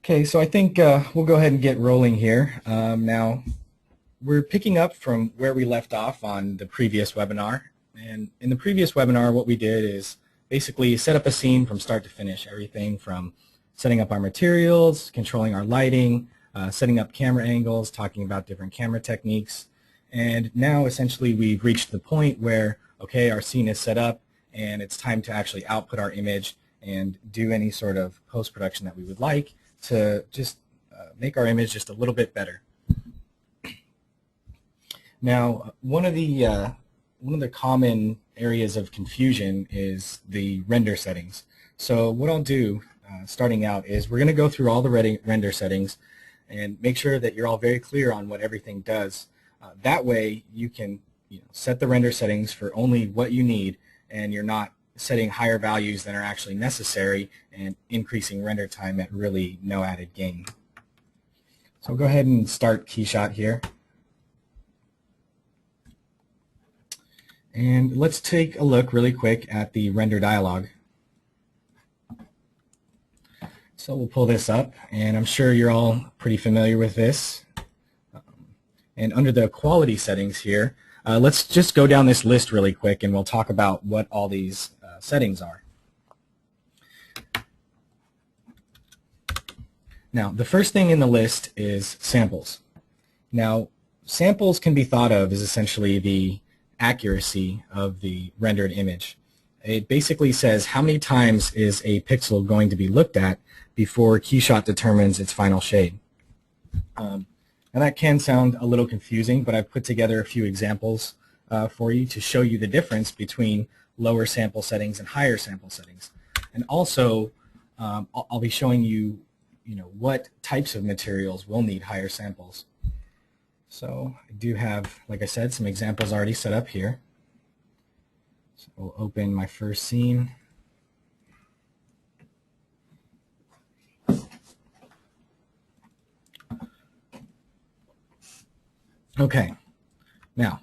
Okay, so I think we'll go ahead and get rolling here. Now, we're picking up from where we left off on the previous webinar. And in the previous webinar, what we did is basically set up a scene from start to finish, everything from setting up our materials, controlling our lighting, setting up camera angles, talking about different camera techniques. And now, essentially, we've reached the point where, okay, our scene is set up, and it's time to actually output our image and do any sort of post-production that we would like to just make our image just a little bit better. Now, one of the common areas of confusion is the render settings. So what I'll do starting out is we're going to go through all the render settings and make sure that you're all very clear on what everything does. That way you can set the render settings for only what you need, and you're not setting higher values than are actually necessary and increasing render time at really no added gain. So I'll go ahead and start KeyShot here. And let's take a look really quick at the render dialog. So we'll pull this up, and I'm sure you're all pretty familiar with this. And under the quality settings here, let's just go down this list really quick, and we'll talk about what all these settings are. Now, the first thing in the list is samples. Now, samples can be thought of as essentially the accuracy of the rendered image. It basically says how many times is a pixel going to be looked at before KeyShot determines its final shade. And that can sound a little confusing, but I've put together a few examples for you to show you the difference between lower sample settings and higher sample settings. And also, I'll be showing you, what types of materials will need higher samples. So I do have, like I said, some examples already set up here. So we'll open my first scene. Okay, now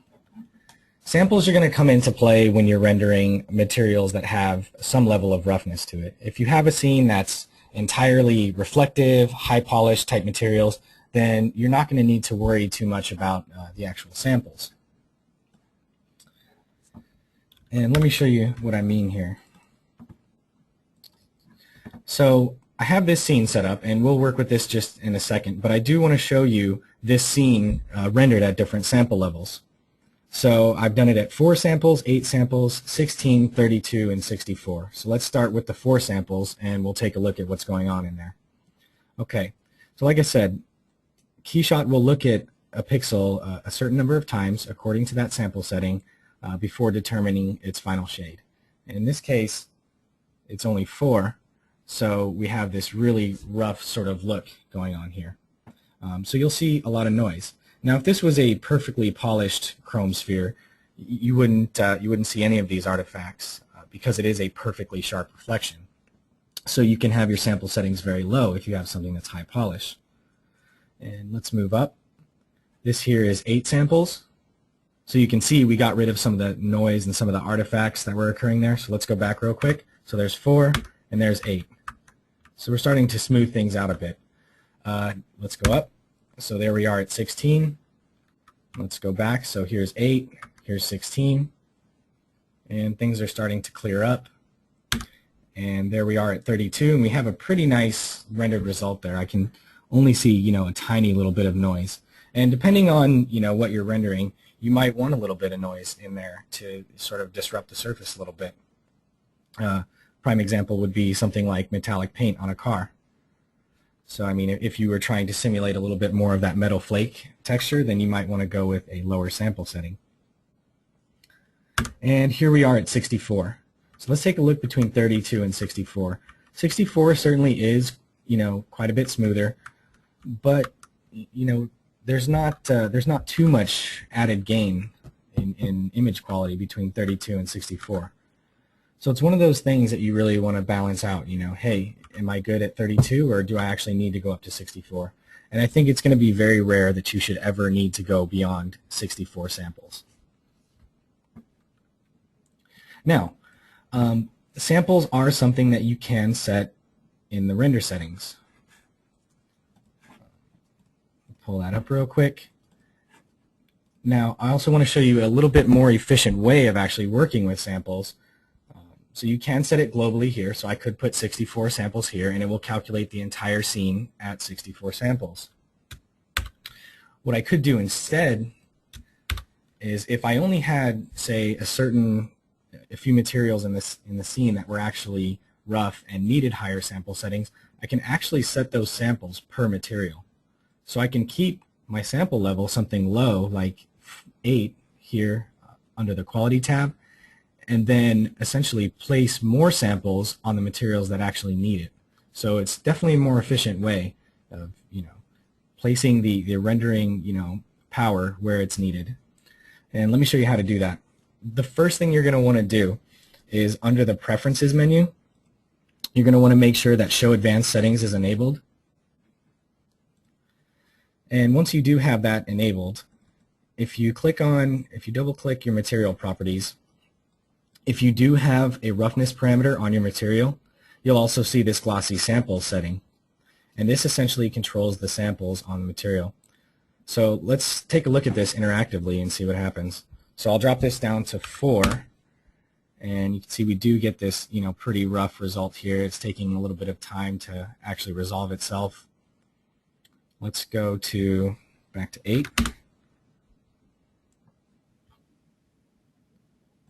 samples are going to come into play when you're rendering materials that have some level of roughness to it. If you have a scene that's entirely reflective, high polish type materials, then you're not going to need to worry too much about the actual samples. And let me show you what I mean here. So I have this scene set up, and we'll work with this just in a second, but I do want to show you this scene rendered at different sample levels. So I've done it at 4 samples, 8 samples, 16, 32, and 64. So let's start with the 4 samples, and we'll take a look at what's going on in there. Okay, so like I said, KeyShot will look at a pixel a certain number of times according to that sample setting before determining its final shade. And in this case, it's only 4, so we have this really rough sort of look going on here. So you'll see a lot of noise. Now, if this was a perfectly polished chrome sphere, you wouldn't see any of these artifacts because it is a perfectly sharp reflection. So you can have your sample settings very low if you have something that's high polish. And let's move up. This here is 8 samples. So you can see we got rid of some of the noise and some of the artifacts that were occurring there. So let's go back real quick. So there's 4 and there's 8. So we're starting to smooth things out a bit. Let's go up. So there we are at 16. Let's go back. So here's 8, here's 16, and things are starting to clear up. And there we are at 32, and we have a pretty nice rendered result there. I can only see, a tiny little bit of noise. And depending on, what you're rendering, you might want a little bit of noise in there to sort of disrupt the surface a little bit. Prime example would be something like metallic paint on a car. So, I mean, if you were trying to simulate a little bit more of that metal flake texture, then you might want to go with a lower sample setting. And here we are at 64. So let's take a look between 32 and 64. 64 certainly is, quite a bit smoother, but, there's not too much added gain in image quality between 32 and 64. So it's one of those things that you really want to balance out, hey, am I good at 32 or do I actually need to go up to 64? And I think it's going to be very rare that you should ever need to go beyond 64 samples. Now, samples are something that you can set in the render settings. pull that up real quick. Now, I also want to show you a little bit more efficient way of actually working with samples. So you can set it globally here. So I could put 64 samples here, and it will calculate the entire scene at 64 samples. What I could do instead is if I only had, say, a few materials in the scene that were actually rough and needed higher sample settings, I can actually set those samples per material. So I can keep my sample level something low, like 8 here under the quality tab, and then essentially place more samples on the materials that actually need it. So it's definitely a more efficient way of, placing the rendering, power where it's needed. And let me show you how to do that. The first thing you're going to want to do is under the Preferences menu, you're going to want to make sure that Show Advanced Settings is enabled. And once you do have that enabled, if you double click your material properties, if you do have a roughness parameter on your material, you'll also see this glossy sample setting. And this essentially controls the samples on the material. So let's take a look at this interactively and see what happens. So I'll drop this down to 4, and you can see we do get this pretty rough result here. It's taking a little bit of time to actually resolve itself. Let's go back to 8.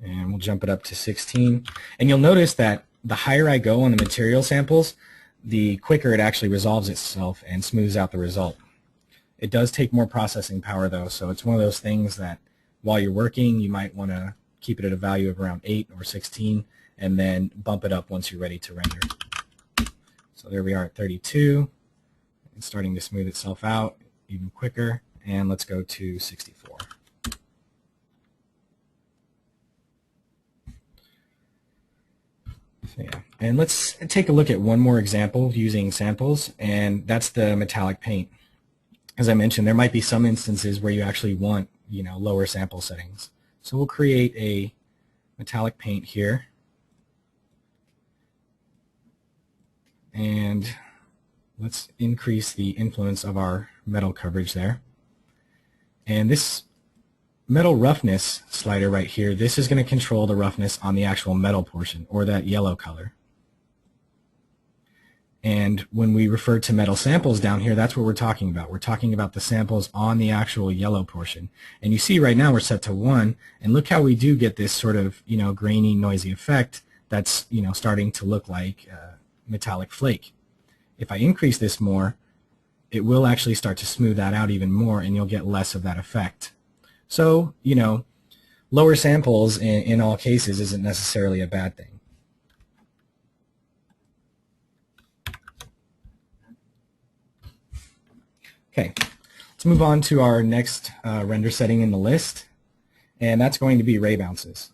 And we'll jump it up to 16. And you'll notice that the higher I go on the material samples, the quicker it actually resolves itself and smooths out the result. It does take more processing power though, so it's one of those things that while you're working, you might want to keep it at a value of around 8 or 16 and then bump it up once you're ready to render. So there we are at 32. It's starting to smooth itself out even quicker, and let's go to 64. So yeah, and let's take a look at one more example using samples, and that's the metallic paint. As I mentioned, there might be some instances where you actually want, lower sample settings. So we'll create a metallic paint here, and let's increase the influence of our metal coverage there. And this metal roughness slider right here, this is going to control the roughness on the actual metal portion, or that yellow color. And when we refer to metal samples down here, that's what we're talking about. We're talking about the samples on the actual yellow portion. And you see right now we're set to 1, and look how we do get this sort of, grainy, noisy effect that's, starting to look like metallic flake. If I increase this more, it will actually start to smooth that out even more, and you'll get less of that effect. So, lower samples in all cases isn't necessarily a bad thing. Okay, let's move on to our next render setting in the list, and that's going to be ray bounces.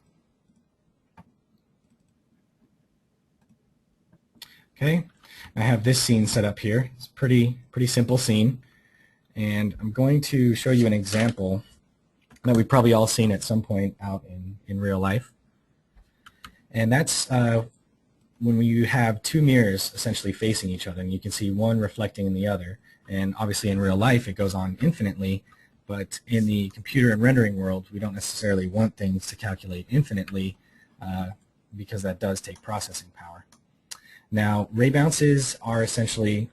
Okay, I have this scene set up here. It's a pretty simple scene, and I'm going to show you an example that we've probably all seen at some point out in real life. And that's when you have two mirrors essentially facing each other, and you can see one reflecting in the other. And obviously in real life it goes on infinitely, but in the computer and rendering world we don't necessarily want things to calculate infinitely because that does take processing power. Now, ray bounces are essentially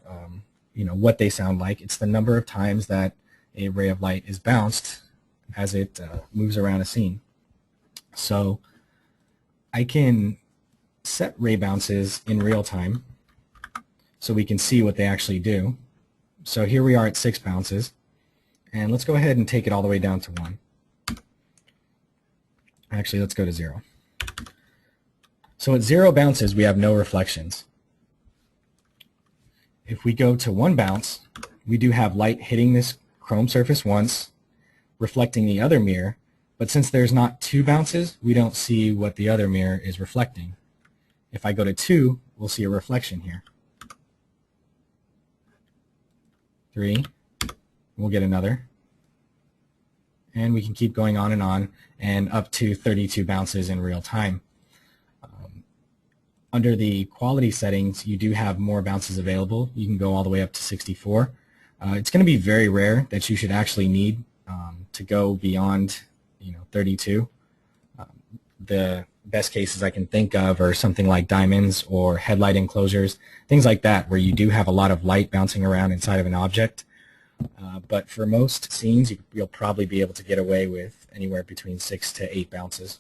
what they sound like. It's the number of times that a ray of light is bounced as it moves around a scene. So I can set ray bounces in real time so we can see what they actually do. So here we are at 6 bounces, and let's go ahead and take it all the way down to 1. Actually, let's go to 0. So at 0 bounces we have no reflections. If we go to 1 bounce, we do have light hitting this chrome surface once, reflecting the other mirror, but since there's not 2 bounces, we don't see what the other mirror is reflecting. If I go to 2, we'll see a reflection here. 3, we'll get another, and we can keep going on and up to 32 bounces in real time. Under the quality settings, you do have more bounces available. You can go all the way up to 64. It's going to be very rare that you should actually need to go beyond 32. The best cases I can think of are something like diamonds or headlight enclosures, things like that where you do have a lot of light bouncing around inside of an object. But for most scenes, you'll probably be able to get away with anywhere between 6 to 8 bounces.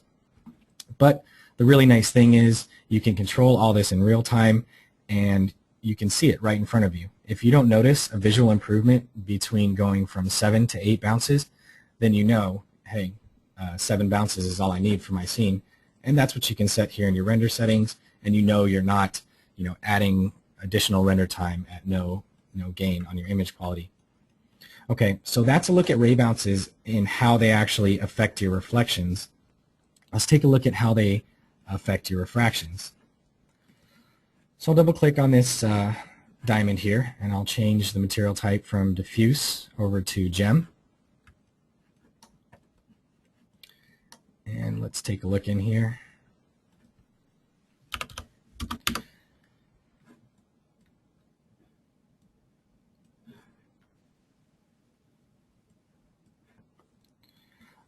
But the really nice thing is you can control all this in real time, and you can see it right in front of you. If you don't notice a visual improvement between going from 7 to 8 bounces, then you know, hey, 7 bounces is all I need for my scene. And that's what you can set here in your render settings, and you know you're not adding additional render time at no gain on your image quality. Okay, so that's a look at ray bounces and how they actually affect your reflections. Let's take a look at how they affect your refractions. So I'll double click on this diamond here, and I'll change the material type from diffuse over to gem. And let's take a look in here.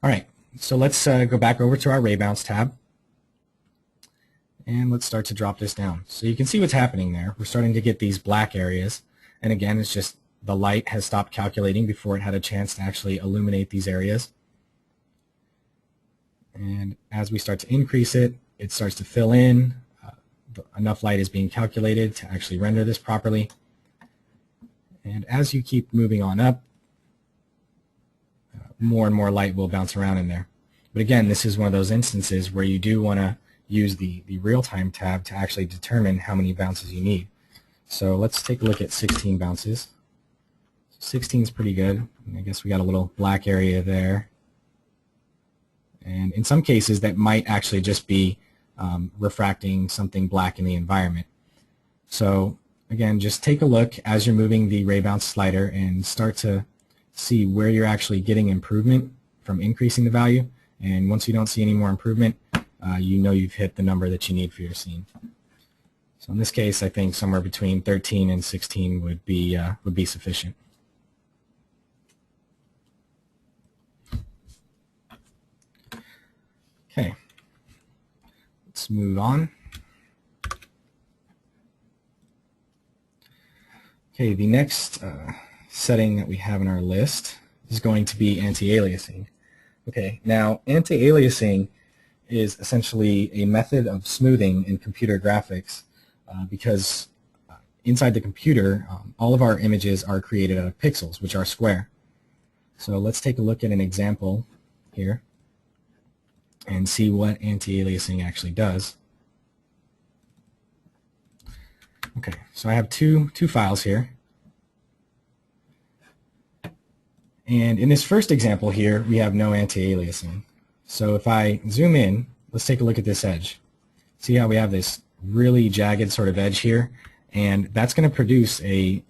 All right, so let's go back over to our ray bounce tab, and let's start to drop this down. So you can see what's happening there. We're starting to get these black areas, and again, it's just the light has stopped calculating before it had a chance to actually illuminate these areas. And as we start to increase it, it starts to fill in. Enough light is being calculated to actually render this properly. And as you keep moving on up, more and more light will bounce around in there. But again, this is one of those instances where you do want to use the real-time tab to actually determine how many bounces you need. So let's take a look at 16 bounces. 16 is pretty good. I guess we got a little black area there. And in some cases, that might actually just be refracting something black in the environment. So again, just take a look as you're moving the ray bounce slider and start to see where you're actually getting improvement from increasing the value. And once you don't see any more improvement, you know you've hit the number that you need for your scene. So in this case, I think somewhere between 13 and 16 would be sufficient. Okay, let's move on. Okay, the next setting that we have in our list is going to be anti-aliasing. Okay, now anti-aliasing is essentially a method of smoothing in computer graphics because inside the computer, all of our images are created out of pixels, which are square. So let's take a look at an example here and see what anti-aliasing actually does. Okay, so I have two files here. And in this first example here, we have no anti-aliasing. So if I zoom in, let's take a look at this edge. See how we have this really jagged sort of edge here? And that's going to produce a,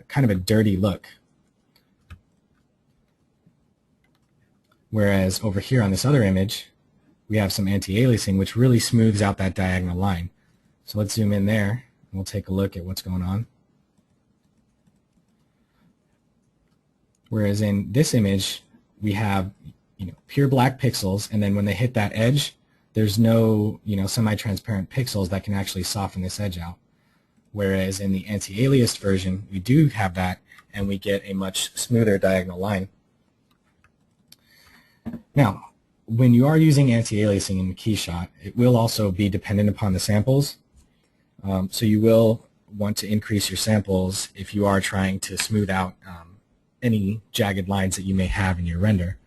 kind of a dirty look. Whereas over here on this other image, we have some anti-aliasing, which really smooths out that diagonal line. So let's zoom in there, and we'll take a look at what's going on. Whereas in this image, we have pure black pixels, and then when they hit that edge, there's no semi-transparent pixels that can actually soften this edge out. Whereas in the anti-aliased version, we do have that, and we get a much smoother diagonal line. Now, when you are using anti-aliasing in the KeyShot, it will also be dependent upon the samples. So you will want to increase your samples if you are trying to smooth out any jagged lines that you may have in your render.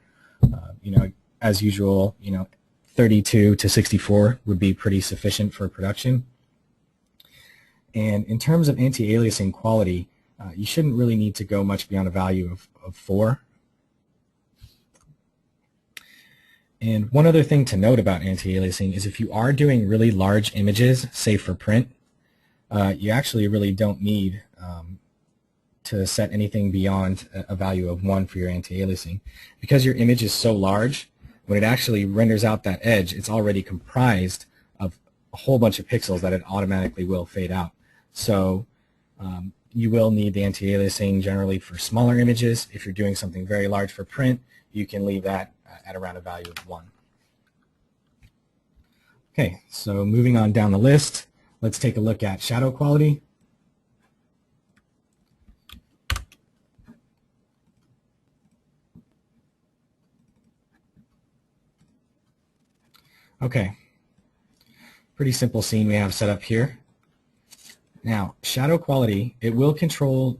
As usual, 32 to 64 would be pretty sufficient for production. And in terms of anti-aliasing quality, you shouldn't really need to go much beyond a value of 4. And one other thing to note about anti-aliasing is if you are doing really large images, say for print, you actually really don't need to set anything beyond a value of 1 for your anti-aliasing. Because your image is so large, when it actually renders out that edge, it's already comprised of a whole bunch of pixels that it automatically will fade out. So You will need the anti-aliasing generally for smaller images. If you're doing something very large for print, you can leave that at around a value of 1. Okay, so moving on down the list, let's take a look at shadow quality. Okay, pretty simple scene we have set up here. Now, shadow quality, it will control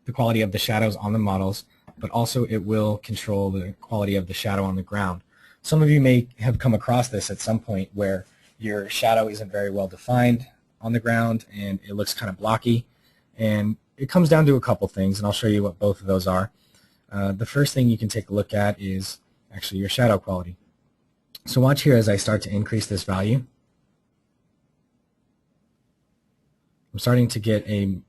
the quality of the shadows on the models, but also it will control the quality of the shadow on the ground. Some of you may have come across this at some point where your shadow isn't very well defined on the ground and it looks kind of blocky. And it comes down to a couple things, and I'll show you what both of those are. The first thing you can take a look at is actually your shadow quality. So watch here as I start to increase this value. I'm starting to get a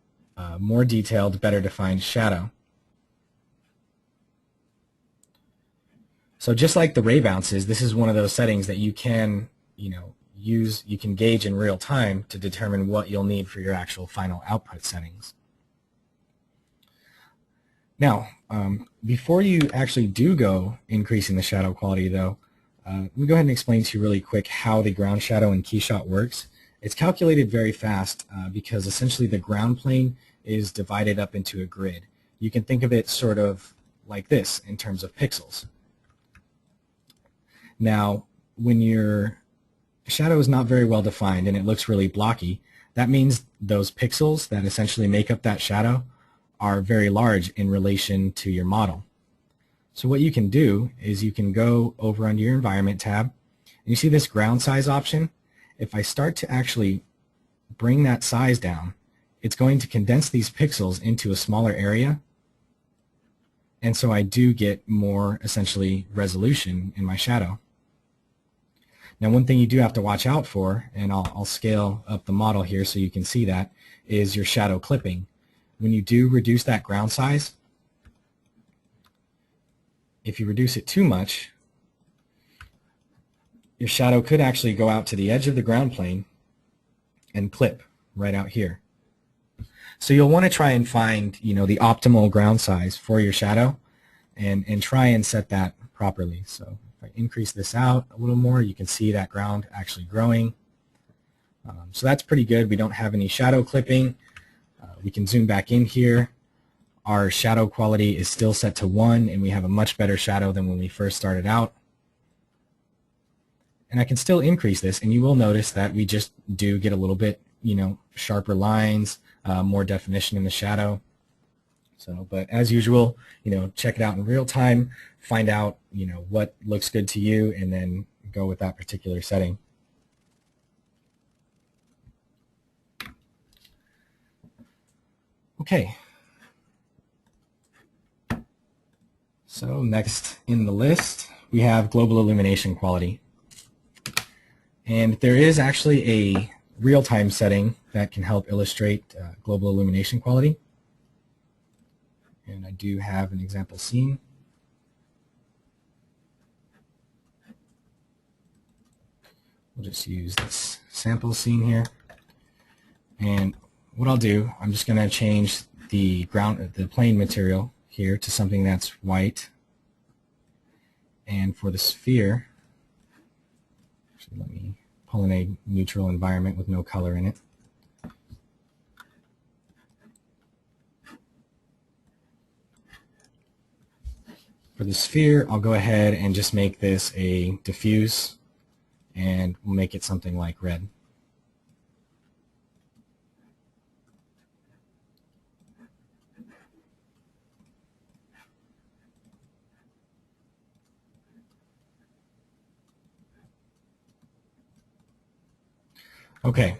more detailed, better defined shadow. So just like the ray bounces, this is one of those settings that you can, use, you can gauge in real time to determine what you'll need for your actual final output settings. Now, before you actually do go increasing the shadow quality though, let me go ahead and explain to you really quick how the ground shadow in KeyShot works. It's calculated very fast because essentially the ground plane is divided up into a grid. You can think of it sort of like this in terms of pixels. Now, when your shadow is not very well defined and it looks really blocky, that means those pixels that essentially make up that shadow are very large in relation to your model. So what you can do is you can go over under your environment tab, and you see this ground size option. If I start to actually bring that size down, it's going to condense these pixels into a smaller area, and so I do get more essentially resolution in my shadow. Now, one thing you do have to watch out for, and I'll scale up the model here so you can see that, is your shadow clipping. When you do reduce that ground size, if you reduce it too much, your shadow could actually go out to the edge of the ground plane and clip right out here. So you'll want to try and find, the optimal ground size for your shadow and try and set that properly. So if I increase this out a little more, you can see that ground actually growing. So that's pretty good. We don't have any shadow clipping. We can zoom back in here. Our shadow quality is still set to 1, and we have a much better shadow than when we first started out. And I can still increase this, and you will notice that we just do get a little bit, sharper lines, more definition in the shadow. So, but as usual, check it out in real time, find out, what looks good to you, and then go with that particular setting. Okay. So next in the list, we have global illumination quality. And there is actually a real-time setting that can help illustrate global illumination quality. And I do have an example scene. We'll just use this sample scene here. And what I'll do, I'm just going to change the plane material here to something that's white. And for the sphere, actually let me pull in a neutral environment with no color in it. For the sphere, I'll go ahead and just make this a diffuse, and we'll make it something like red. Okay,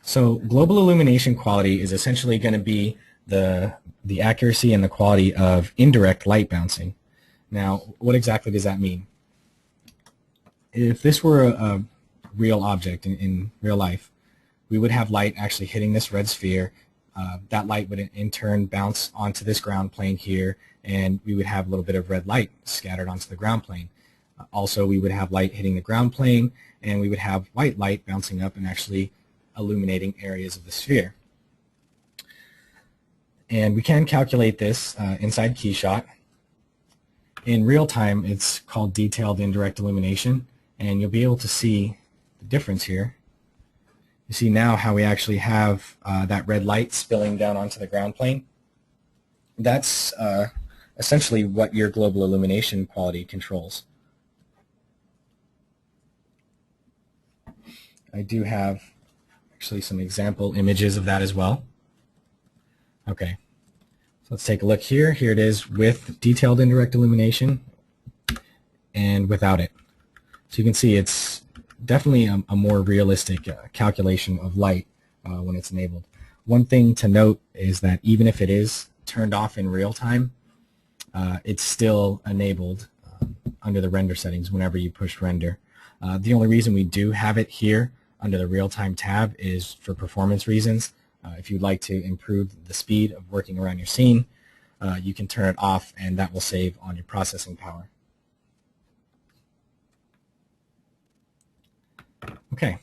so global illumination quality is essentially going to be the accuracy and the quality of indirect light bouncing. Now, what exactly does that mean? If this were a real object in real life, we would have light actually hitting this red sphere. That light would in turn bounce onto this ground plane here, and we would have a little bit of red light scattered onto the ground plane. Also, we would have light hitting the ground plane, and we would have white light bouncing up and actually illuminating areas of the sphere. And we can calculate this inside KeyShot. In real time, it's called Detailed Indirect Illumination, and you'll be able to see the difference here. You see now how we actually have that red light spilling down onto the ground plane. That's essentially what your global illumination quality controls. I do have actually some example images of that as well. Okay, so let's take a look here. Here it is with detailed indirect illumination and without it. So you can see it's definitely a more realistic calculation of light when it's enabled. One thing to note is that even if it is turned off in real time, it's still enabled under the render settings whenever you push render. The only reason we do have it here under the real-time tab is for performance reasons. If you'd like to improve the speed of working around your scene, you can turn it off and that will save on your processing power. Okay.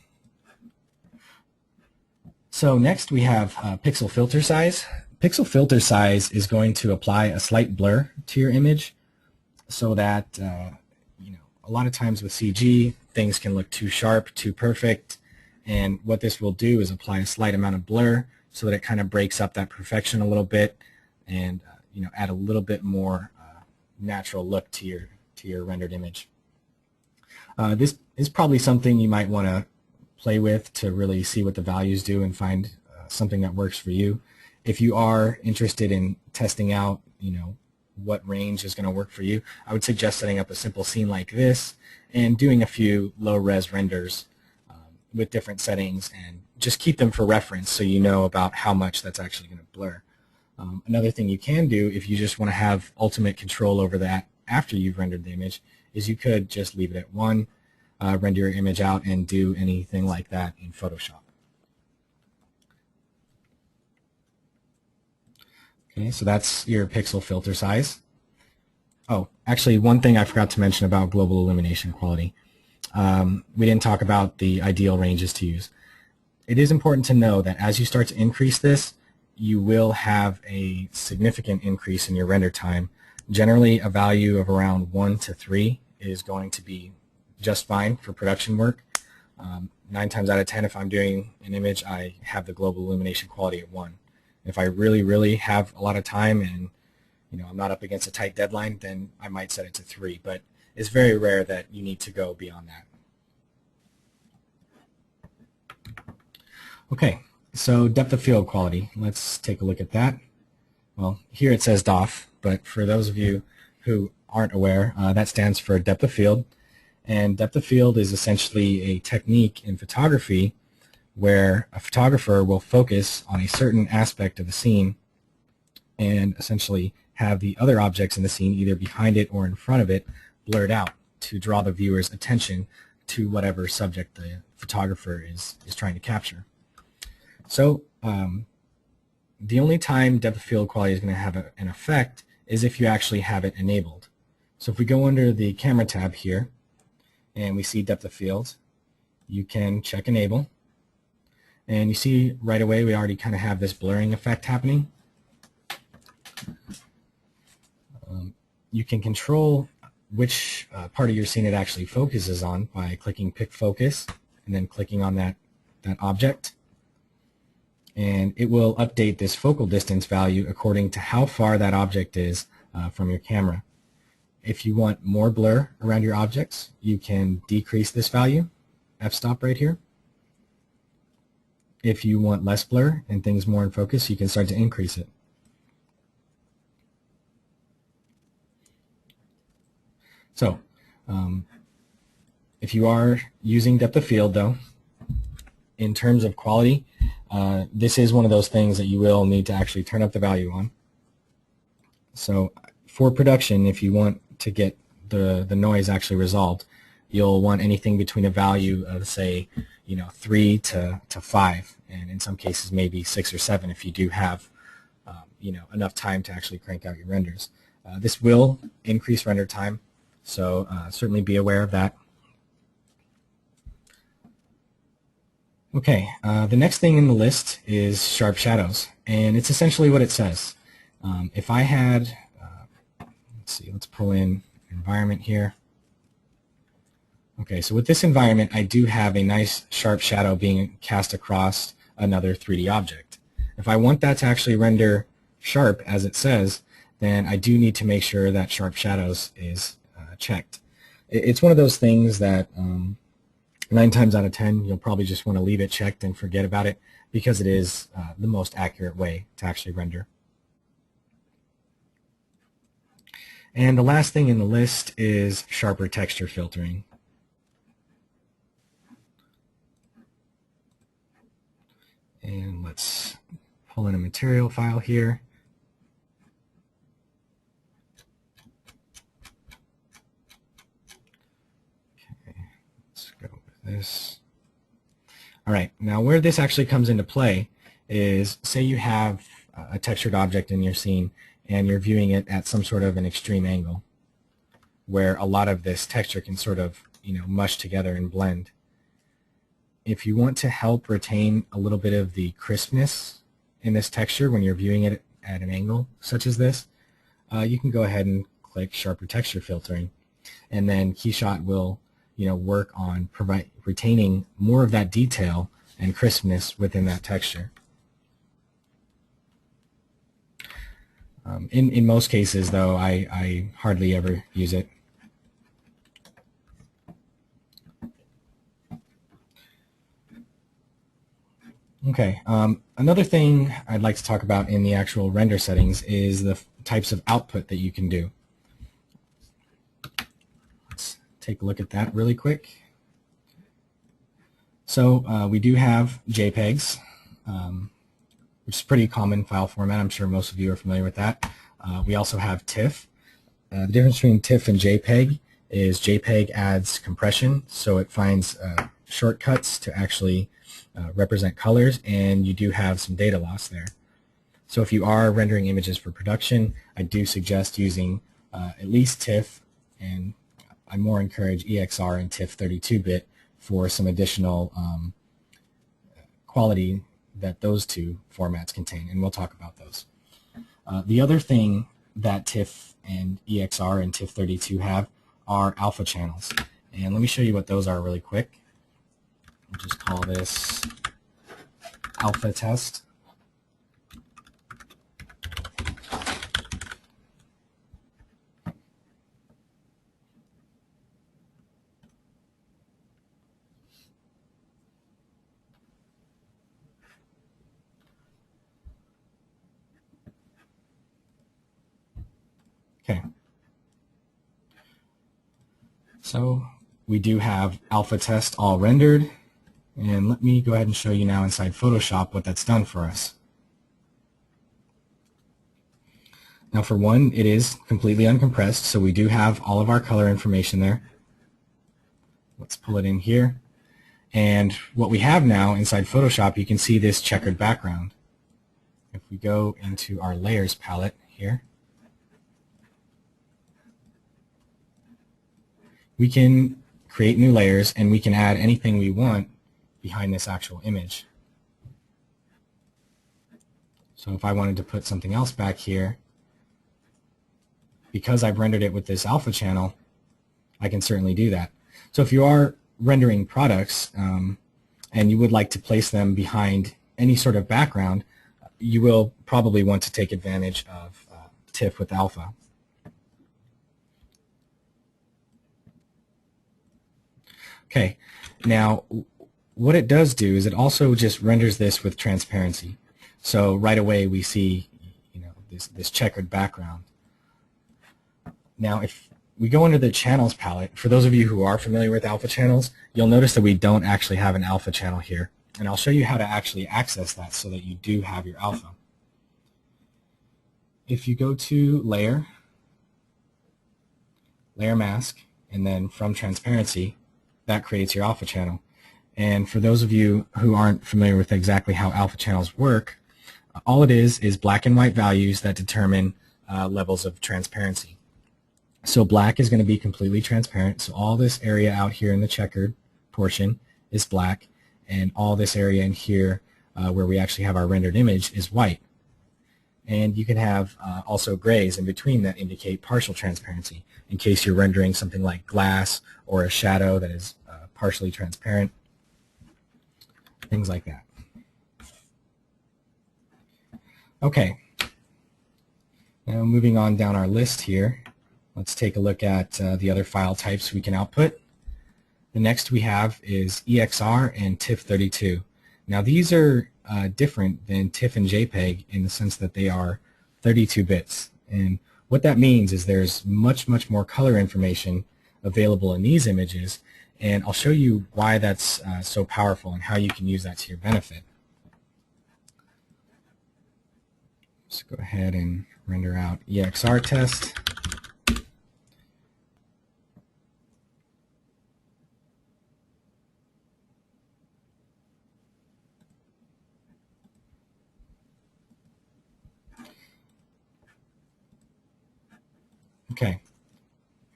So next we have pixel filter size. Pixel filter size is going to apply a slight blur to your image so that a lot of times with CG things can look too sharp, too perfect, and what this will do is apply a slight amount of blur so that it kind of breaks up that perfection a little bit and add a little bit more natural look to your rendered image. This is probably something you might want to play with to really see what the values do and find something that works for you. If you are interested in testing out, what range is going to work for you, I would suggest setting up a simple scene like this and doing a few low-res renders with different settings and just keep them for reference so you know about how much that's actually going to blur. Another thing you can do if you just want to have ultimate control over that after you've rendered the image is you could just leave it at 1, render your image out, and do anything like that in Photoshop. Okay, so that's your pixel filter size. Oh, actually, one thing I forgot to mention about global illumination quality. We didn't talk about the ideal ranges to use. It is important to know that as you start to increase this, you will have a significant increase in your render time. Generally, a value of around 1 to 3 is going to be just fine for production work. 9 times out of 10, if I'm doing an image, I have the global illumination quality at 1. If I really have a lot of time and I'm not up against a tight deadline, then I might set it to 3. But it's very rare that you need to go beyond that. Okay, so depth of field quality. Let's take a look at that. Well, here it says DOF, but for those of you who aren't aware, that stands for depth of field. And depth of field is essentially a technique in photography where a photographer will focus on a certain aspect of the scene and essentially have the other objects in the scene, either behind it or in front of it, blurred out to draw the viewer's attention to whatever subject the photographer is trying to capture. So the only time depth of field quality is going to have an effect is if you actually have it enabled. So if we go under the camera tab here and we see depth of field, you can check enable. And you see right away we already kind of have this blurring effect happening. You can control which part of your scene it actually focuses on by clicking pick focus and then clicking on that object. And it will update this focal distance value according to how far that object is from your camera. If you want more blur around your objects, you can decrease this value, f-stop right here. If you want less blur and things more in focus, you can start to increase it. So, if you are using depth of field, though, in terms of quality, this is one of those things that you will need to actually turn up the value on. So, for production, if you want to get the noise actually resolved, you'll want anything between a value of, say, 3 to 5, and in some cases maybe 6 or 7 if you do have enough time to actually crank out your renders. This will increase render time, so certainly be aware of that. Okay, the next thing in the list is sharp shadows, and it's essentially what it says. If I had, let's see, let's pull in environment here. Okay, so with this environment, I do have a nice sharp shadow being cast across another 3D object. If I want that to actually render sharp, as it says, then I do need to make sure that sharp shadows is checked. It's one of those things that 9 times out of 10, you'll probably just want to leave it checked and forget about it because it is the most accurate way to actually render. And the last thing in the list is sharper texture filtering. And let's pull in a material file here. Okay, let's go with this. All right, now where this actually comes into play is, say you have a textured object in your scene and you're viewing it at some sort of an extreme angle where a lot of this texture can sort of, mush together and blend. If you want to help retain a little bit of the crispness in this texture when you're viewing it at an angle such as this, you can go ahead and click Sharper Texture Filtering, and then KeyShot will work on retaining more of that detail and crispness within that texture. In most cases, though, I hardly ever use it. Okay, another thing I'd like to talk about in the actual render settings is the types of output that you can do. Let's take a look at that really quick. So we do have JPEGs, which is a pretty common file format. I'm sure most of you are familiar with that. We also have TIFF. The difference between TIFF and JPEG is JPEG adds compression, so it finds shortcuts to actually represent colors, and you do have some data loss there. So if you are rendering images for production, I do suggest using at least TIFF, and I more encourage EXR and TIFF 32-bit for some additional quality that those two formats contain, and we'll talk about those. The other thing that TIFF and EXR and TIFF 32 have are alpha channels, and let me show you what those are really quick. We'll just call this alpha test. Okay. So we do have alpha test all rendered. And let me go ahead and show you now inside Photoshop what that's done for us. Now for one, it is completely uncompressed, so we do have all of our color information there. Let's pull it in here. And what we have now inside Photoshop, you can see this checkered background. If we go into our layers palette here, we can create new layers and we can add anything we want behind this actual image. So if I wanted to put something else back here, because I've rendered it with this alpha channel, I can certainly do that. So if you are rendering products and you would like to place them behind any sort of background, you will probably want to take advantage of TIFF with alpha. Okay, now what it does do is it also just renders this with transparency. So right away we see, this checkered background. Now if we go into the channels palette, for those of you who are familiar with alpha channels, you'll notice that we don't actually have an alpha channel here. And I'll show you how to actually access that so that you do have your alpha. If you go to Layer, Layer Mask, and then from Transparency, that creates your alpha channel. And for those of you who aren't familiar with exactly how alpha channels work, all it is black and white values that determine levels of transparency. So black is going to be completely transparent, so all this area out here in the checkered portion is black, and all this area in here where we actually have our rendered image is white. And you can have also grays in between that indicate partial transparency in case you're rendering something like glass or a shadow that is partially transparent, things like that. Okay, now moving on down our list here, let's take a look at the other file types we can output. The next we have is EXR and TIFF32. Now these are different than TIFF and JPEG in the sense that they are 32 bits. And what that means is there's much more color information available in these images, and I'll show you why that's so powerful and how you can use that to your benefit. Let's go ahead and render out EXR test. Okay,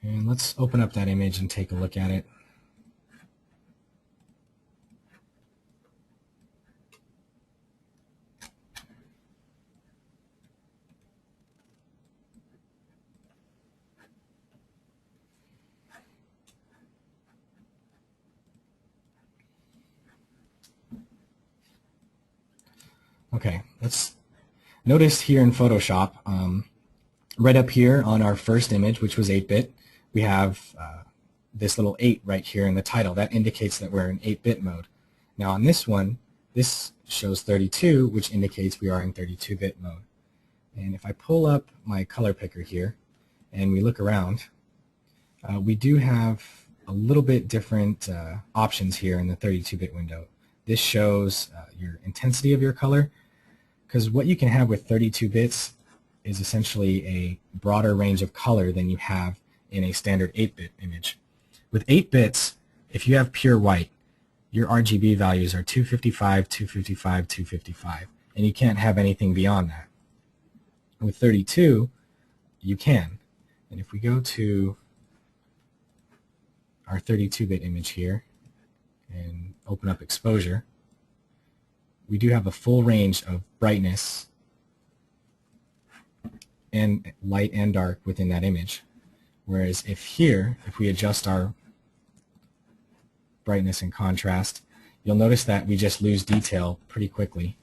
and let's open up that image and take a look at it. Okay, let's notice here in Photoshop, right up here on our first image, which was 8-bit, we have this little 8 right here in the title. That indicates that we're in 8-bit mode. Now on this one, this shows 32, which indicates we are in 32-bit mode. And if I pull up my color picker here and we look around, we do have a little bit different options here in the 32-bit window. This shows your intensity of your color, because what you can have with 32 bits is essentially a broader range of color than you have in a standard 8-bit image. With 8 bits, if you have pure white, your RGB values are 255, 255, 255, and you can't have anything beyond that. With 32, you can. And if we go to our 32-bit image here and open up exposure, we do have a full range of brightness and light and dark within that image. Whereas if we adjust our brightness and contrast, you'll notice that we just lose detail pretty quickly.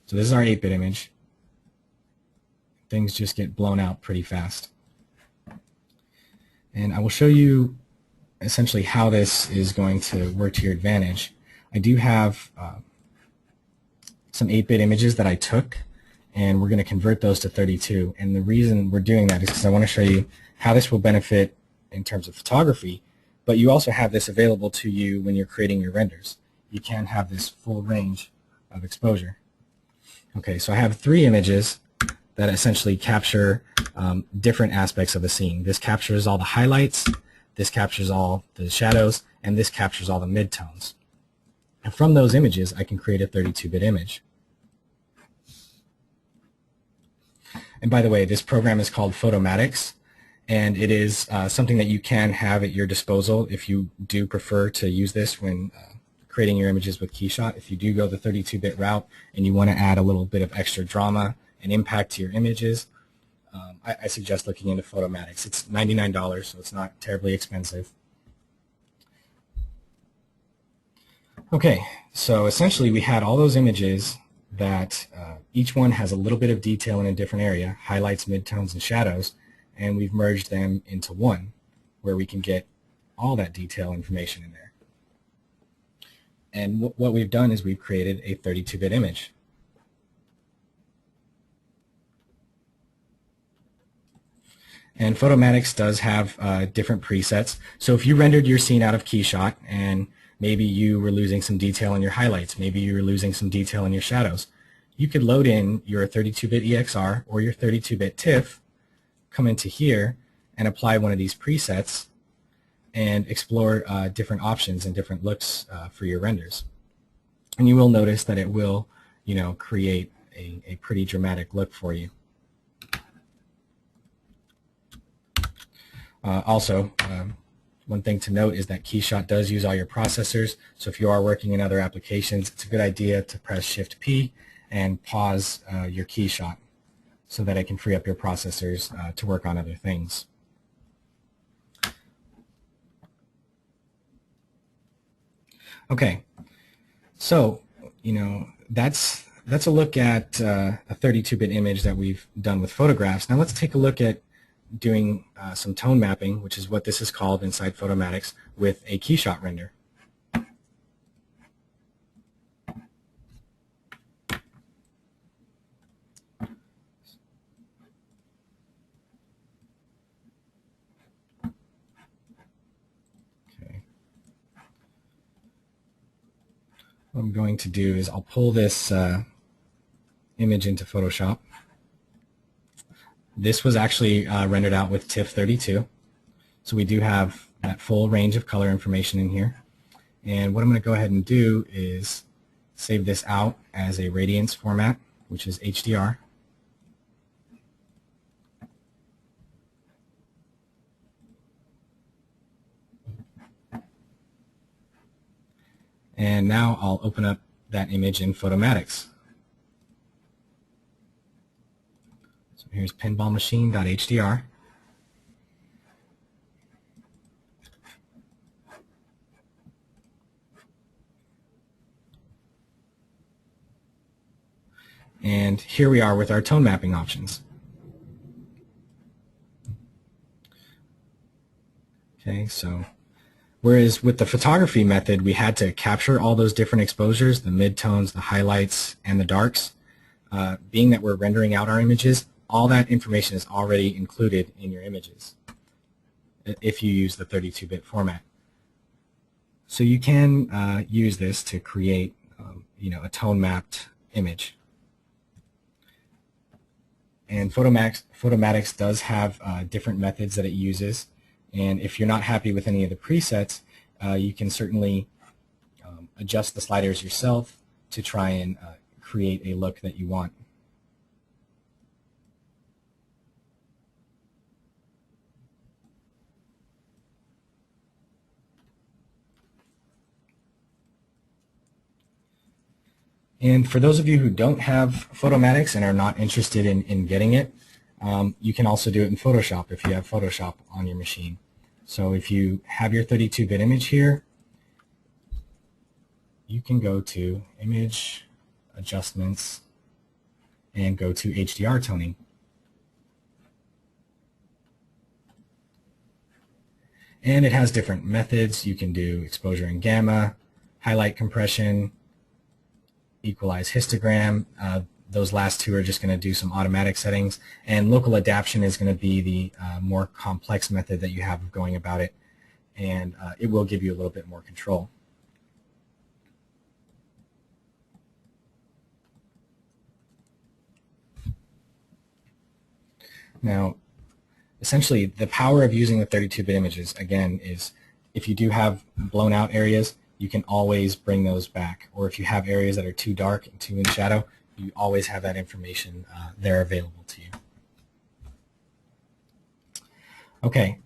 So this is our 8-bit image. Things just get blown out pretty fast. And I will show you essentially how this is going to work to your advantage. I do have some 8-bit images that I took, and we're going to convert those to 32. And the reason we're doing that is because I want to show you how this will benefit in terms of photography, but you also have this available to you when you're creating your renders. You can have this full range of exposure. Okay, so I have 3 images that essentially capture different aspects of a scene. This captures all the highlights, this captures all the shadows, and this captures all the midtones. And from those images, I can create a 32-bit image. And by the way, this program is called Photomatix, and it is something that you can have at your disposal if you do prefer to use this when creating your images with KeyShot. If you do go the 32-bit route and you want to add a little bit of extra drama and impact to your images, I suggest looking into Photomatix. It's $99, so it's not terribly expensive. Okay, so essentially we had all those images that each one has a little bit of detail in a different area, highlights, midtones, and shadows, and we've merged them into one where we can get all that detail information in there. And what we've done is we've created a 32-bit image. And Photomatix does have different presets. So if you rendered your scene out of KeyShot and maybe you were losing some detail in your highlights, maybe you were losing some detail in your shadows, you could load in your 32-bit EXR or your 32-bit TIFF, come into here and apply one of these presets and explore different options and different looks for your renders. And you will notice that it will, create a pretty dramatic look for you. Also, One thing to note is that KeyShot does use all your processors, so if you are working in other applications, it's a good idea to press Shift-P and pause your KeyShot so that it can free up your processors to work on other things. Okay, so that's a look at a 32-bit image that we've done with photographs. Now let's take a look at doing some tone mapping, which is what this is called inside Photomatix, with a KeyShot render. Okay. What I'm going to do is I'll pull this image into Photoshop. This was actually rendered out with Tiff 32, so we do have that full range of color information in here. And what I'm going to go ahead and do is save this out as a radiance format, which is HDR. And now I'll open up that image in Photomatix. So here's pinballmachine.hdr. And here we are with our tone mapping options. Okay, so whereas with the photography method we had to capture all those different exposures, the midtones, the highlights, and the darks, being that we're rendering out our images, all that information is already included in your images if you use the 32-bit format. So you can use this to create a tone-mapped image. And Photomatix does have different methods that it uses, and if you're not happy with any of the presets, you can certainly adjust the sliders yourself to try and create a look that you want. And for those of you who don't have Photomatix and are not interested in getting it, you can also do it in Photoshop if you have Photoshop on your machine. So if you have your 32-bit image here, you can go to Image, Adjustments, and go to HDR Toning. And it has different methods. You can do exposure and gamma, highlight compression, equalize histogram. Those last two are just going to do some automatic settings, and local adaptation is going to be the more complex method that you have of going about it, and it will give you a little bit more control. Now, essentially, the power of using the 32-bit images, again, is if you do have blown out areas, you can always bring those back. Or if you have areas that are too dark and too in shadow, you always have that information there available to you. Okay,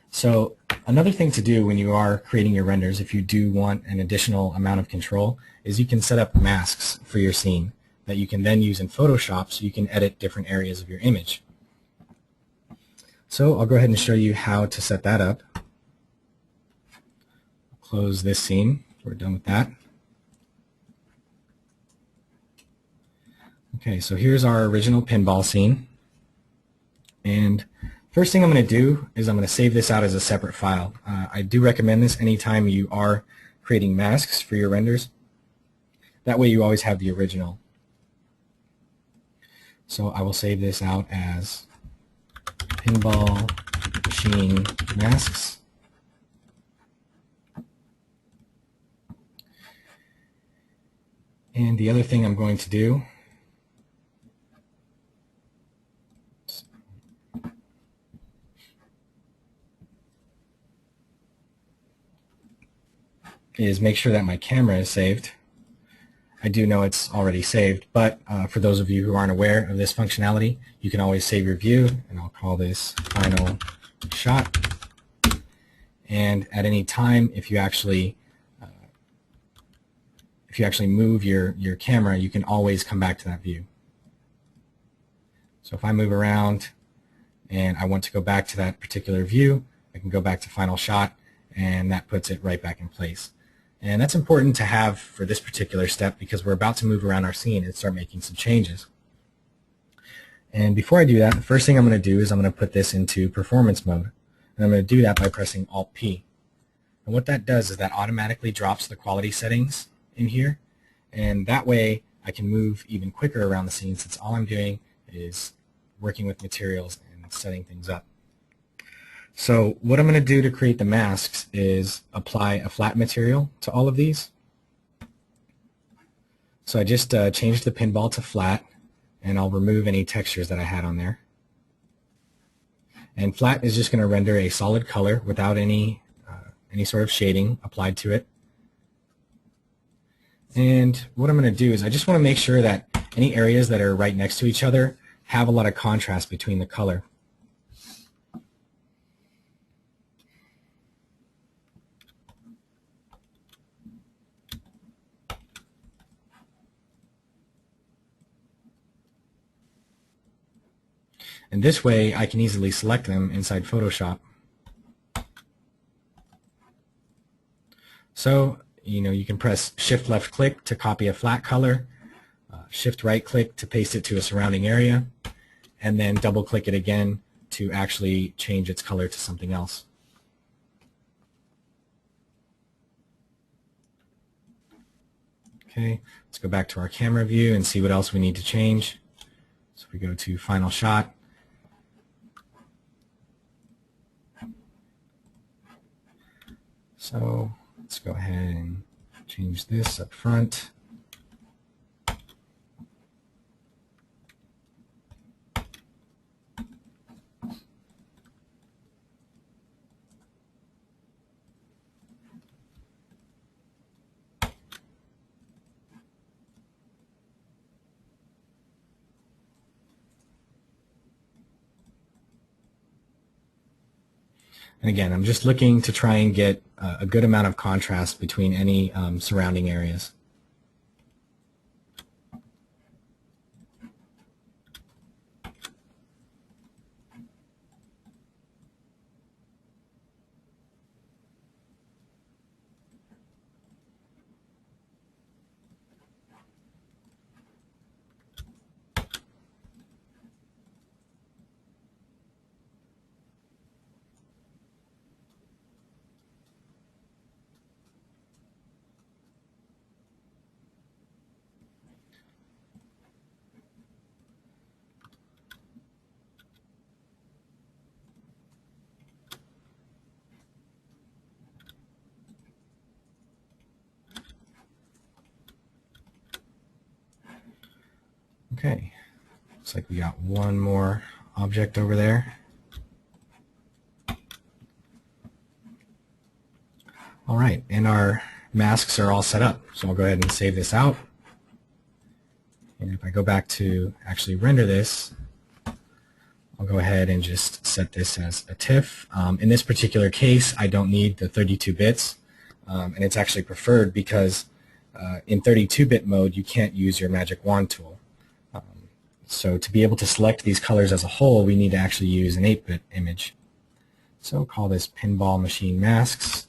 so another thing to do when you are creating your renders, if you do want an additional amount of control, is you can set up masks for your scene that you can then use in Photoshop so you can edit different areas of your image. So I'll go ahead and show you how to set that up. Close this scene. We're done with that. Okay, so here's our original pinball scene. And first thing I'm going to do is I'm going to save this out as a separate file. I do recommend this anytime you are creating masks for your renders. That way you always have the original. So I will save this out as pinball machine masks. And the other thing I'm going to do is make sure that my camera is saved. I do know it's already saved, but for those of you who aren't aware of this functionality, you can always save your view, and I'll call this final shot. and at any time, if you actually move your camera, you can always come back to that view. So if I move around and I want to go back to that particular view, I can go back to Final Shot, and that puts it right back in place. And that's important to have for this particular step because we're about to move around our scene and start making some changes. And before I do that, the first thing I'm going to do is I'm going to put this into performance mode. And I'm going to do that by pressing Alt-P. And what that does is that automatically drops the quality settings in here. And that way I can move even quicker around the scene since all I'm doing is working with materials and setting things up. So what I'm going to do to create the masks is apply a flat material to all of these. So I just changed the pinball to flat, and I'll remove any textures that I had on there. And flat is just going to render a solid color without any sort of shading applied to it. And what I'm going to do is I just want to make sure that any areas that are right next to each other have a lot of contrast between the color. And this way I can easily select them inside Photoshop. So, you can press Shift left click to copy a flat color, Shift right click to paste it to a surrounding area, and then double click it again to actually change its color to something else. Okay, let's go back to our camera view and see what else we need to change. So we go to Final Shot. So let's go ahead and change this up front. And again, I'm just looking to try and get a good amount of contrast between any surrounding areas. Okay, looks like we got one more object over there. All right, and our masks are all set up. So I'll go ahead and save this out. And if I go back to actually render this, I'll go ahead and just set this as a Tiff. In this particular case, I don't need the 32 bits, and it's actually preferred because in 32-bit mode, you can't use your magic wand tool. So to be able to select these colors as a whole, we need to actually use an 8-bit image. So call this pinball machine masks.tiff,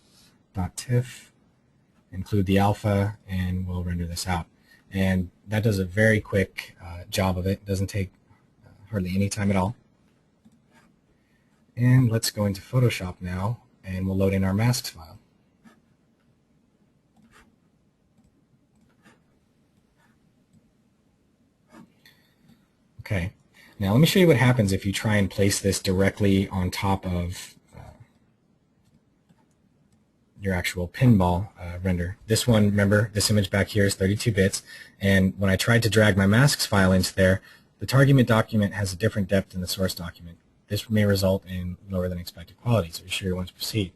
include the alpha, and we'll render this out. And that does a very quick job of it. Doesn't take hardly any time at all. And let's go into Photoshop now, and we'll load in our masks file. Okay, now let me show you what happens if you try and place this directly on top of your actual pinball render. This one, remember, this image back here is 32 bits, and when I tried to drag my masks file into there, the target document has a different depth than the source document. This may result in lower than expected quality, so you're sure you want to proceed.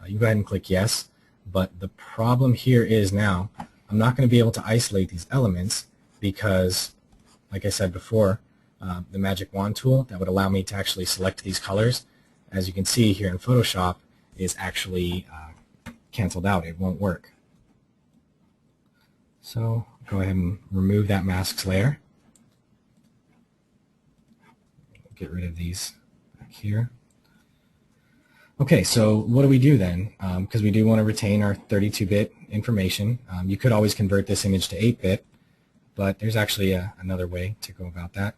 You can go ahead and click yes, but the problem here is now I'm not going to be able to isolate these elements because, like I said before, the magic wand tool that would allow me to actually select these colors, as you can see here in Photoshop, is actually canceled out. It won't work. So go ahead and remove that masks layer. Get rid of these back here. Okay, so what do we do then? Because we do want to retain our 32-bit information. You could always convert this image to 8-bit, but there's actually another way to go about that.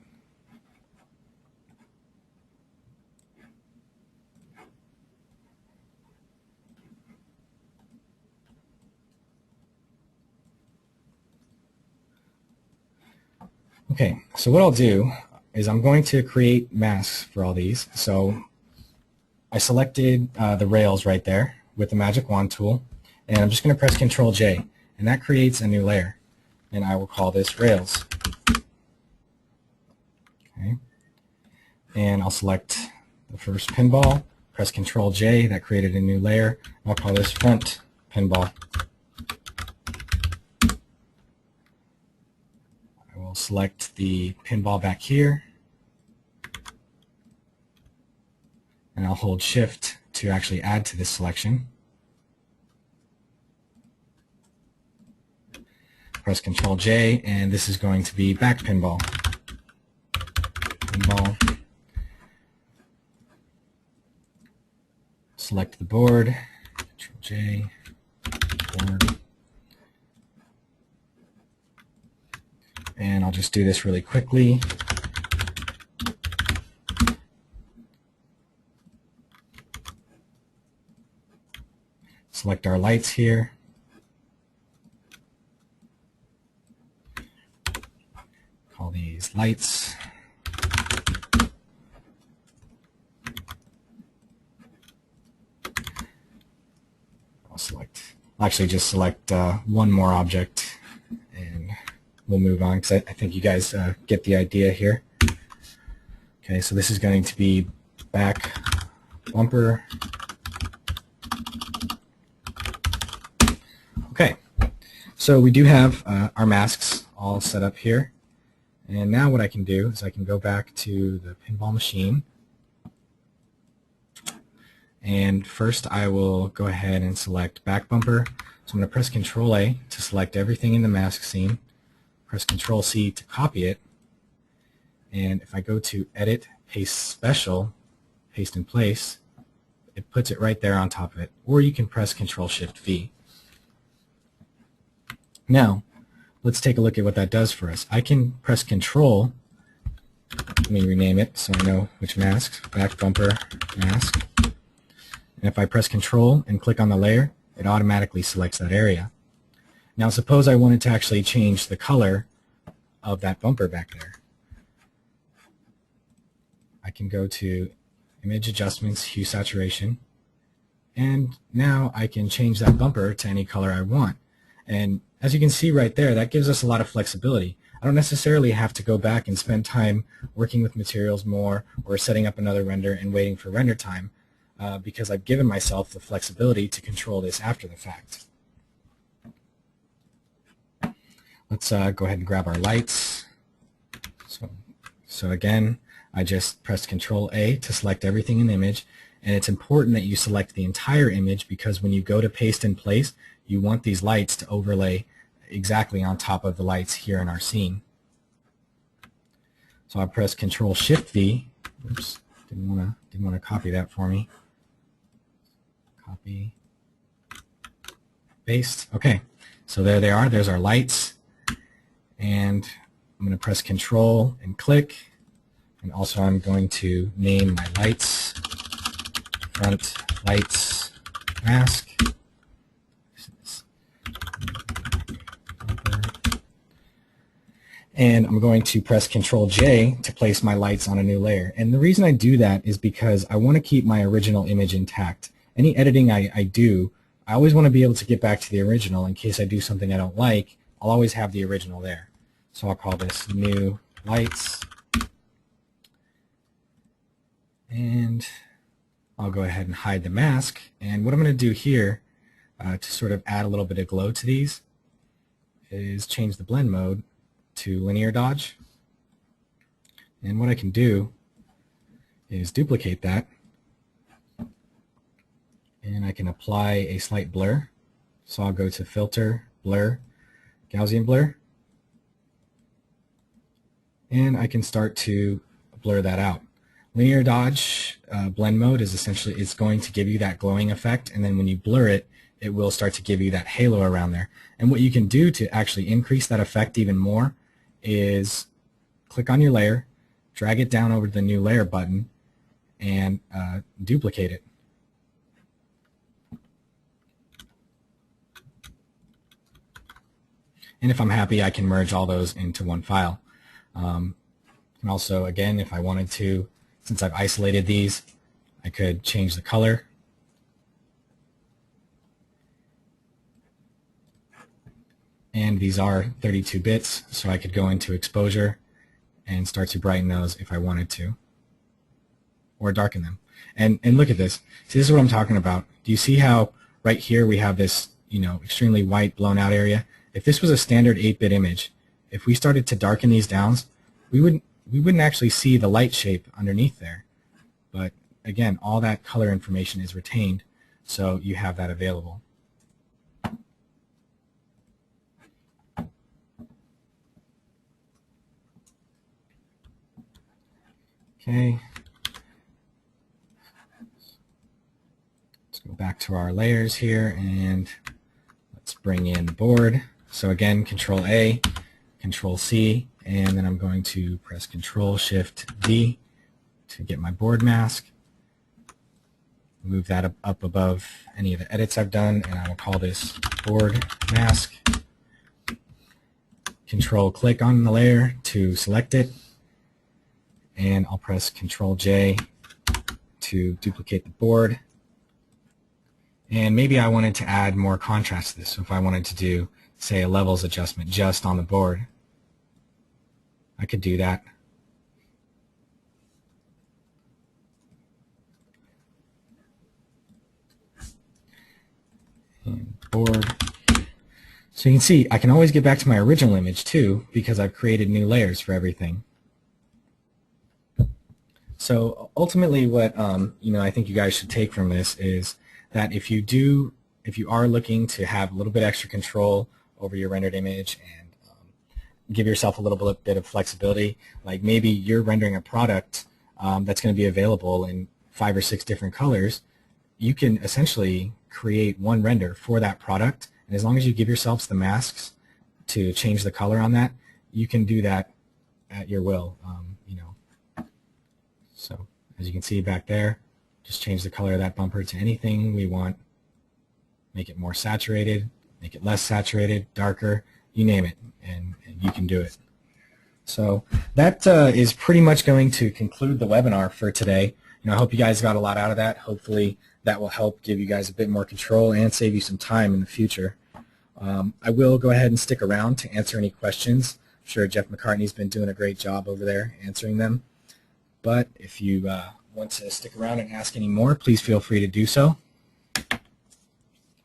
Okay, so what I'll do is I'm going to create masks for all these. So I selected the rails right there with the magic wand tool, and I'm just going to press Control J, and that creates a new layer, and I will call this rails. Okay, and I'll select the first pinball, press Control J, that created a new layer. I'll call this front pinball. I will select the pinball back here, and I'll hold Shift to actually add to this selection. Press Control J, and this is going to be back pinball. Pinball. Select the board, Control J, board. And I'll just do this really quickly. Select our lights here. Call these lights. I'll actually just select one more object, and we'll move on because I think you guys get the idea here. Okay, so this is going to be back bumper. Okay, so we do have our masks all set up here, and now what I can do is I can go back to the pinball machine, and first I will go ahead and select back bumper. So I'm going to press Control A to select everything in the mask scene, press Control C to copy it, and if I go to Edit, Paste Special, Paste in Place, it puts it right there on top of it, or you can press Control Shift V. Now, let's take a look at what that does for us. I can press Control, let me rename it so I know which mask, back bumper mask, and if I press Control and click on the layer, it automatically selects that area. Now suppose I wanted to actually change the color of that bumper back there. I can go to Image Adjustments, Hue Saturation, and now I can change that bumper to any color I want. And as you can see right there, that gives us a lot of flexibility. I don't necessarily have to go back and spend time working with materials more or setting up another render and waiting for render time because I've given myself the flexibility to control this after the fact. Let's go ahead and grab our lights. So again, I just pressed Control A to select everything in the image, and it's important that you select the entire image because when you go to paste in place, you want these lights to overlay exactly on top of the lights here in our scene. So I press Control Shift V. Oops, didn't want to copy that for me. Copy, paste. Okay, so there they are. There's our lights, and I'm going to press Control and click, and also I'm going to name my lights front lights mask. And I'm going to press Control J to place my lights on a new layer. And the reason I do that is because I want to keep my original image intact. Any editing I do, I always want to be able to get back to the original in case I do something I don't like. I'll always have the original there. So I'll call this new lights. And I'll go ahead and hide the mask. And what I'm going to do here to sort of add a little bit of glow to these is change the blend mode to linear dodge. And what I can do is duplicate that and I can apply a slight blur. So I'll go to Filter, Blur, Gaussian Blur, and I can start to blur that out. Linear dodge blend mode is essentially, it's going to give you that glowing effect, and then when you blur it, it will start to give you that halo around there. And what you can do to actually increase that effect even more is click on your layer, drag it down over to the new layer button, and duplicate it. And if I'm happy, I can merge all those into one file. And also, again, if I wanted to, since I've isolated these, I could change the color. And these are 32 bits, so I could go into exposure and start to brighten those if I wanted to, or darken them. And look at this. See, this is what I'm talking about. Do you see how right here we have this, extremely white blown out area? If this was a standard 8-bit image, if we started to darken these down, we wouldn't actually see the light shape underneath there. But again, all that color information is retained, so you have that available. Okay. Let's go back to our layers here and let's bring in the board. So again, Control A, Control C, and then I'm going to press Control Shift D to get my board mask. Move that up above any of the edits I've done, and I will call this board mask. Control click on the layer to select it, and I'll press Control J to duplicate the board. And maybe I wanted to add more contrast to this. So if I wanted to do, say, a levels adjustment just on the board, I could do that. And board. So you can see I can always get back to my original image too, because I've created new layers for everything. So ultimately what I think you guys should take from this is that if you are looking to have a little bit extra control over your rendered image and give yourself a little bit of flexibility, like maybe you're rendering a product that's going to be available in 5 or 6 different colors, you can essentially create one render for that product, and as long as you give yourselves the masks to change the color on that, you can do that at your will. So as you can see back there, just change the color of that bumper to anything we want. Make it more saturated, make it less saturated, darker, you name it, and you can do it. So that is pretty much going to conclude the webinar for today. I hope you guys got a lot out of that. Hopefully that will help give you guys a bit more control and save you some time in the future. I will go ahead and stick around to answer any questions. I'm sure Jeff McCartney's been doing a great job over there answering them. But if you want to stick around and ask any more, please feel free to do so.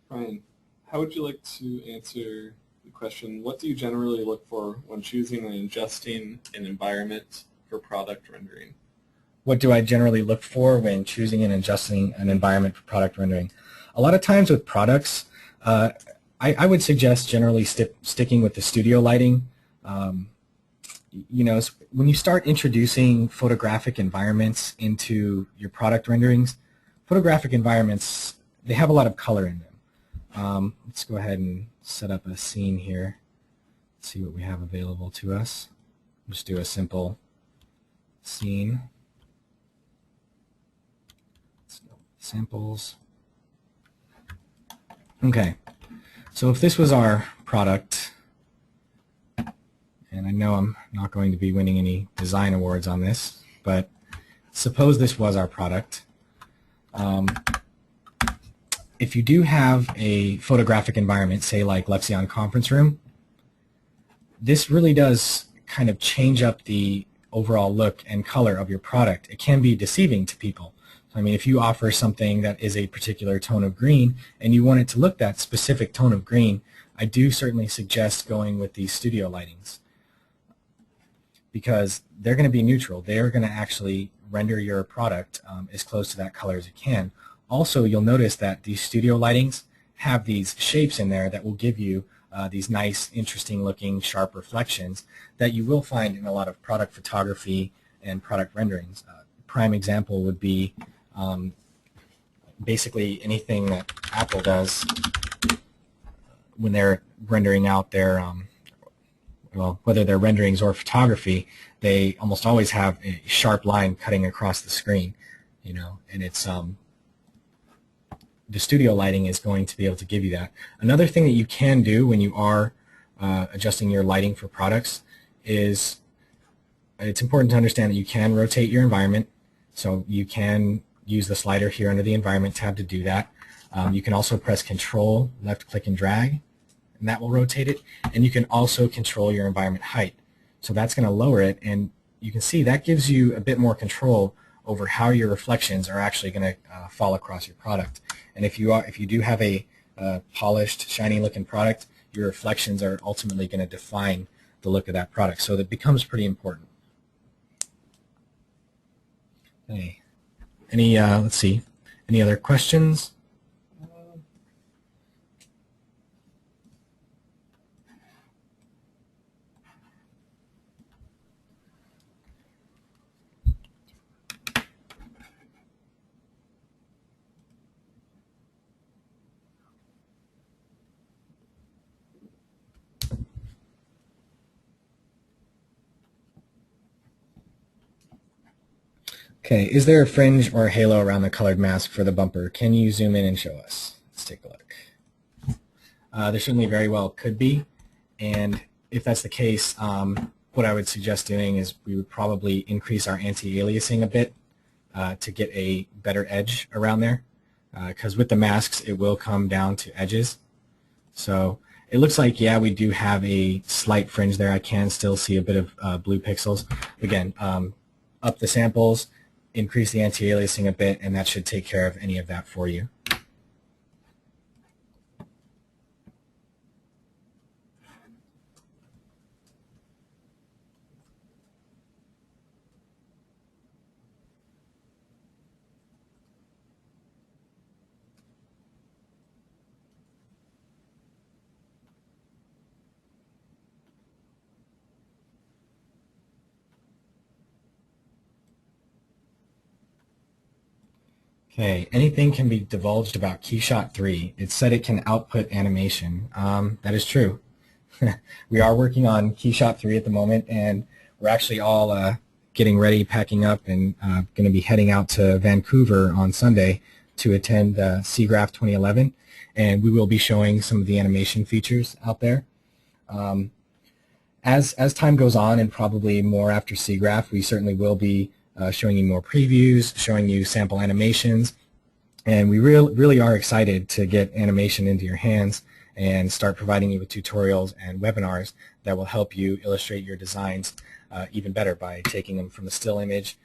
Ryan, how would you like to answer the question, what do you generally look for when choosing and adjusting an environment for product rendering? What do I generally look for when choosing and adjusting an environment for product rendering? A lot of times with products, I would suggest generally sticking with the studio lighting. When you start introducing photographic environments into your product renderings, photographic environments, they have a lot of color in them. Let's go ahead and set up a scene here. Let's see what we have available to us. Just do a simple scene. Let's go with samples. Okay, so if this was our product, and I know I'm not going to be winning any design awards on this, but suppose this was our product. If you do have a photographic environment, say like Lexion Conference Room, this really does kind of change up the overall look and color of your product. It can be deceiving to people. I mean, if you offer something that is a particular tone of green and you want it to look that specific tone of green, I do certainly suggest going with these studio lightings, because they're going to be neutral. They're going to actually render your product as close to that color as you can. Also, you'll notice that these studio lightings have these shapes in there that will give you these nice, interesting looking, sharp reflections that you will find in a lot of product photography and product renderings. Prime example would be basically anything that Apple does when they're rendering out their, well, whether they're renderings or photography, they almost always have a sharp line cutting across the screen, you know, and it's the studio lighting is going to be able to give you that. Another thing that you can do when you are adjusting your lighting for products is it's important to understand that you can rotate your environment. So you can use the slider here under the environment tab to do that. You can also press Control, left click and drag, and that will rotate it. And you can also control your environment height. So that's going to lower it, and you can see that gives you a bit more control over how your reflections are actually going to fall across your product. And if you do have a polished, shiny looking product, your reflections are ultimately going to define the look of that product. So that becomes pretty important. Okay. Let's see, any other questions? Okay, is there a fringe or a halo around the colored mask for the bumper? Can you zoom in and show us? Let's take a look. There certainly very well could be, and if that's the case, what I would suggest doing is we would probably increase our anti-aliasing a bit to get a better edge around there, because with the masks it will come down to edges. So it looks like, yeah, we do have a slight fringe there. I can still see a bit of blue pixels. Again, up the samples, increase the anti-aliasing a bit, and that should take care of any of that for you. Okay, anything can be divulged about KeyShot 3. It said it can output animation. That is true. We are working on KeyShot 3 at the moment, and we're actually all getting ready, packing up, and going to be heading out to Vancouver on Sunday to attend SIGGRAPH 2011, and we will be showing some of the animation features out there. As time goes on, and probably more after SIGGRAPH, we certainly will be showing you more previews, showing you sample animations, and we really are excited to get animation into your hands and start providing you with tutorials and webinars that will help you illustrate your designs even better by taking them from a still image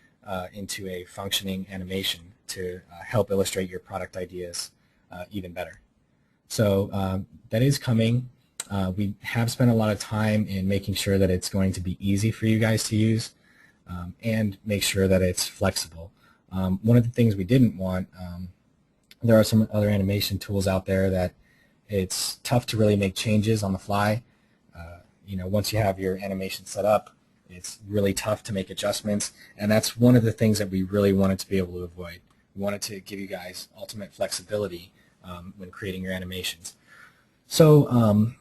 into a functioning animation to help illustrate your product ideas even better. So that is coming. We have spent a lot of time in making sure that it's going to be easy for you guys to use. And make sure that it's flexible. One of the things we didn't want, there are some other animation tools out there that it's tough to really make changes on the fly. You know, once you have your animation set up, it's really tough to make adjustments, and that's one of the things that we really wanted to be able to avoid. We wanted to give you guys ultimate flexibility when creating your animations. So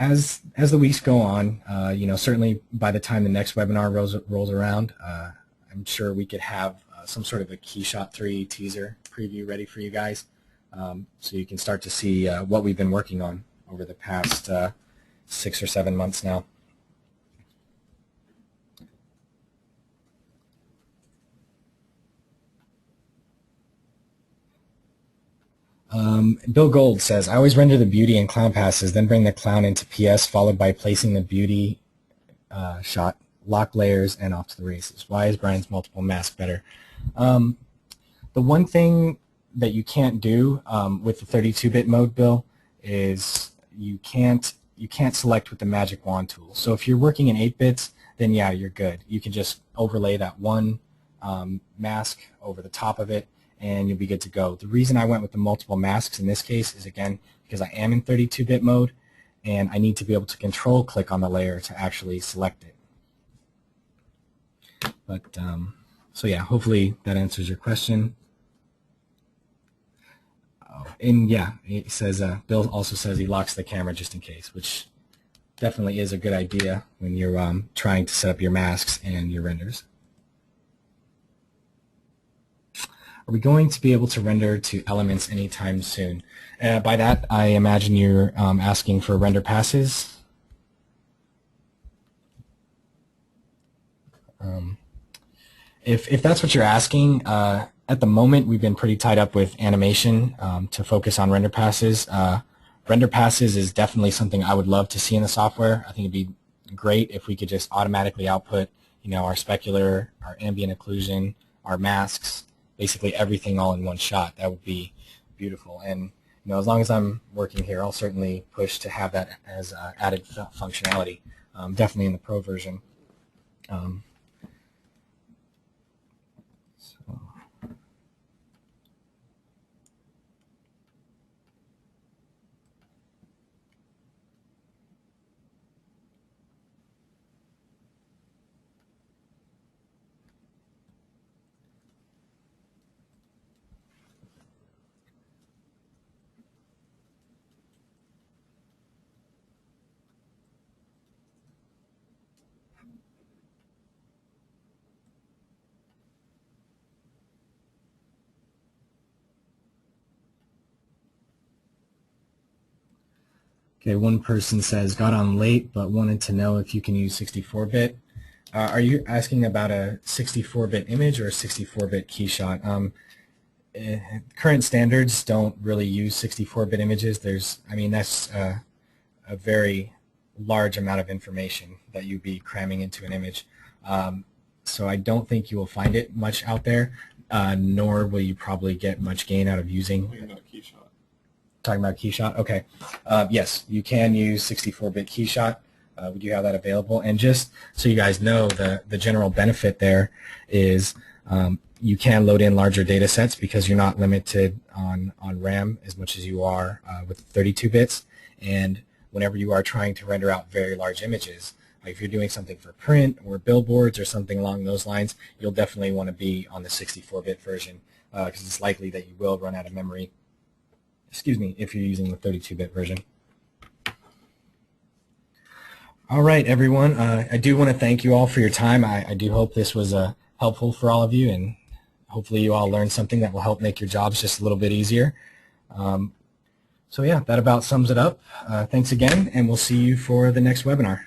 as the weeks go on, you know, certainly by the time the next webinar rolls around, I'm sure we could have some sort of a KeyShot 3 teaser preview ready for you guys, so you can start to see what we've been working on over the past 6 or 7 months now. Bill Gold says, I always render the beauty in clown passes, then bring the clown into PS, followed by placing the beauty shot, lock layers, and off to the races. Why is Brian's multiple mask better? The one thing that you can't do with the 32-bit mode, Bill, is you can't select with the magic wand tool. So if you're working in 8 bits, then yeah, you're good. You can just overlay that one mask over the top of it, and you'll be good to go. The reason I went with the multiple masks in this case is, again, because I am in 32-bit mode, and I need to be able to control click on the layer to actually select it. But so yeah, hopefully that answers your question. And yeah, it says Bill also says he locks the camera just in case, which definitely is a good idea when you're trying to set up your masks and your renders. Are we going to be able to render to elements anytime soon? By that, I imagine you're asking for render passes. If that's what you're asking, at the moment we've been pretty tied up with animation to focus on render passes. Render passes is definitely something I would love to see in the software. I think it'd be great if we could just automatically output, our specular, our ambient occlusion, our masks, basically everything all in one shot. That would be beautiful. And as long as I'm working here, I'll certainly push to have that as added functionality, definitely in the Pro version. Okay, one person says, got on late but wanted to know if you can use 64-bit. Are you asking about a 64-bit image or a 64-bit KeyShot? Current standards don't really use 64-bit images. That's a very large amount of information that you'd be cramming into an image. So I don't think you will find it much out there, nor will you probably get much gain out of using KeyShot. Talking about KeyShot? Okay. Yes, you can use 64-bit KeyShot. We do have that available. And just so you guys know, the general benefit there is you can load in larger data sets because you're not limited on RAM as much as you are with 32 bits. And whenever you are trying to render out very large images, like if you're doing something for print or billboards or something along those lines, you'll definitely want to be on the 64-bit version because it's likely that you will run out of memory, if you're using the 32-bit version. All right, everyone. I do want to thank you all for your time. I do hope this was helpful for all of you, and hopefully you all learned something that will help make your jobs just a little bit easier. So yeah, that about sums it up. Thanks again, and we'll see you for the next webinar.